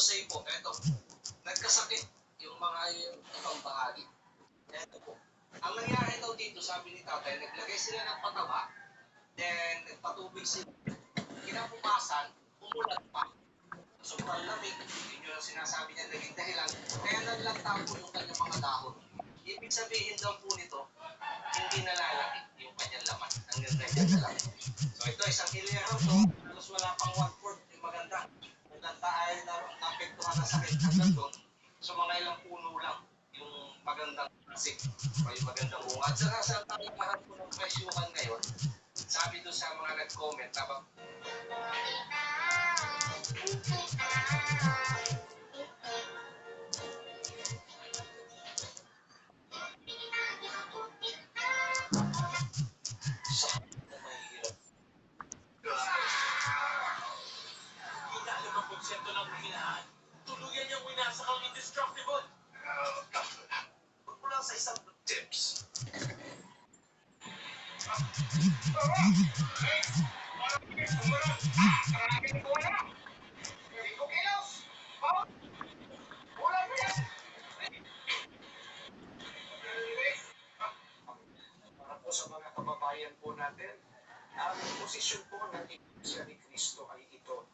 sa po, eto, nagkasakit yung mga yung ibang bahagi. Eto po. Ang nangyari daw dito, sabi ni tatay, naglagay sila ng pataba, then nagpatubig sila. Kinabukasan, umulan pa. Sobrang lamig, yun yung sinasabi niya naging dahilan. Kaya naglagtang po yung kanyang mga dahon. Ibig sabihin daw po nito, hindi nalalaki yung kanyang laman. Hanggang ganyan na lang. So ito, isang hilera to, halos wala pang 1/4 yung maganda. Maganda ay napektuhan na sakit hanggang doon. So mga ilang puno lang yung magandang asik o yung magandang bunga. At saka sa talagaan po ng presyuhan ngayon, sabi doon sa mga nag-comment, na sa na mahihirap. Kita 5% ng paghinaan. Tuluyan niyang winasak ang indestructible. Huwag mo lang sa isang tips. Para po sa mga kababayan po natin, ang posisyon po ng Iglesia ni Cristo ay ito.